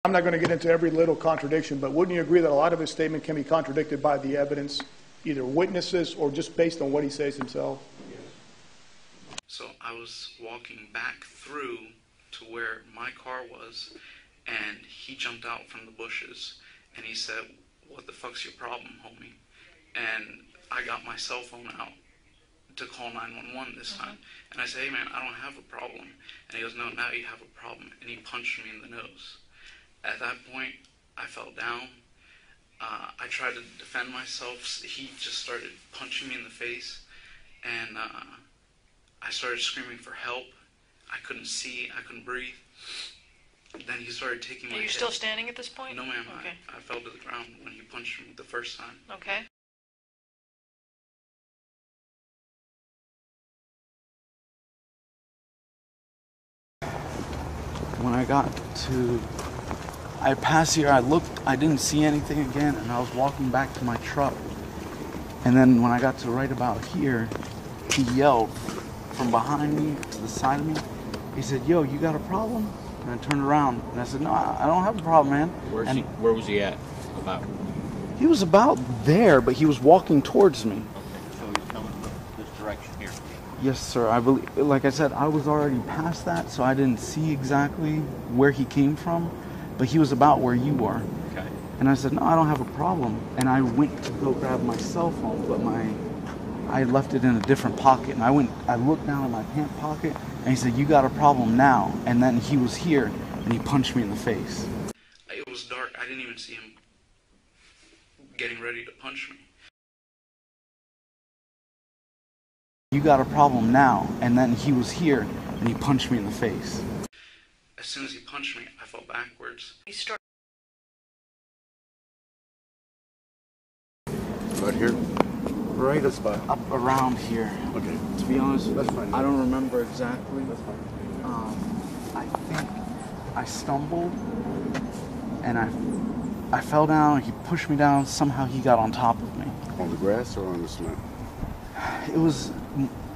I'm not going to get into every little contradiction, but wouldn't you agree that a lot of his statement can be contradicted by the evidence, either witnesses or just based on what he says himself? So I was walking back through to where my car was, and he jumped out from the bushes, and he said, "What the fuck's your problem, homie?" And I got my cell phone out to call 911 this time. And I said, "Hey man, I don't have a problem." And he goes, "No, now you have a problem." And he punched me in the nose. At that point, I fell down. I tried to defend myself. He just started punching me in the face. And I started screaming for help. I couldn't see, I couldn't breathe. Then he started taking my head. Are you still standing at this point? No ma'am, Okay. I fell to the ground when he punched me the first time. Okay. When I passed here, I looked, I didn't see anything again, and I was walking back to my truck. And then when I got to right about here, he yelled from behind me to the side of me. He said, "Yo, you got a problem?" And I turned around and I said, "No, I don't have a problem, man." Where was he at? About? He was about there, but he was walking towards me. Okay, so he's coming from this direction here. Yes, sir. I believe, like I said, I was already past that, so I didn't see exactly where he came from, but he was about where you were. Okay. And I said, "No, I don't have a problem." And I went to go grab my cell phone, but I left it in a different pocket. And I looked down in my pant pocket, and he said, "You got a problem now." And then he was here, and he punched me in the face. It was dark. I didn't even see him getting ready to punch me. "You got a problem now." And then he was here, and he punched me in the face. As soon as he punched me, I fell backwards. You start. Right here? Right up around here. Okay. To be honest, That's fine. I don't remember exactly. That's fine. I think I stumbled, and I fell down. He pushed me down. Somehow he got on top of me. On the grass or on the cement? It was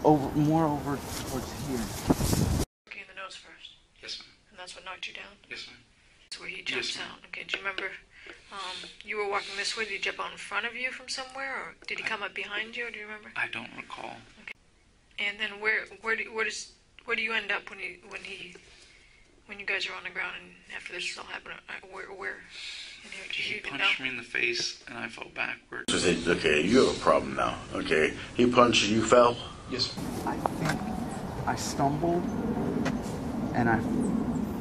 more over towards here. Okay, in the nose first. Yes ma'am. And that's what knocked you down? Yes ma'am. That's where he jumps Yes, ma'am. out. Okay, do you remember you were walking this way? Did he jump out in front of you from somewhere, or did he come up behind you? Or do you remember? I don't recall. Okay. And then where do you end up when you guys are on the ground and after this is all happened? Where? And He punched me in the face, and I fell backwards. So say, okay, you have a problem now. Okay. He punched you, you fell? Yes ma'am. I think I stumbled, and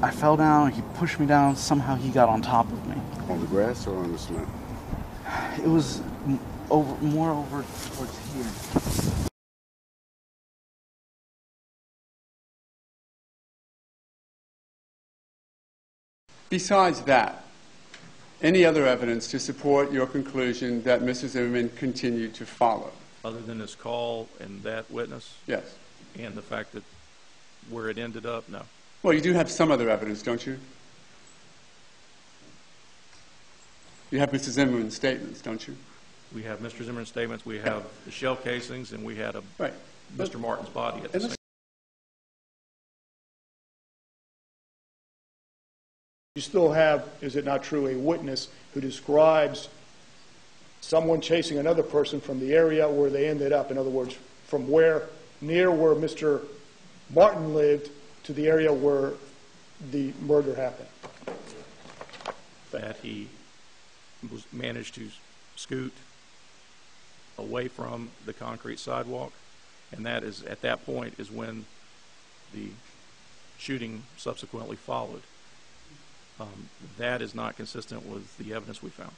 I fell down. He pushed me down. Somehow he got on top of me. On the grass or on the cement? It was more over towards here. Besides that, any other evidence to support your conclusion that Mr. Zimmerman continued to follow? Other than his call and that witness? Yes. And the fact that where it ended up, no. Well, you do have some other evidence, don't you? You have Mr. Zimmerman's statements, don't you? We have Mr. Zimmerman's statements, we have the shell casings, and we had Right. Mr. Martin's body at the same. You still have, is it not true, a witness who describes someone chasing another person from the area where they ended up. In other words, from near where Mr. Martin lived to the area where the murder happened. That he managed to scoot away from the concrete sidewalk, and that is, at that point, is when the shooting subsequently followed. That is not consistent with the evidence we found.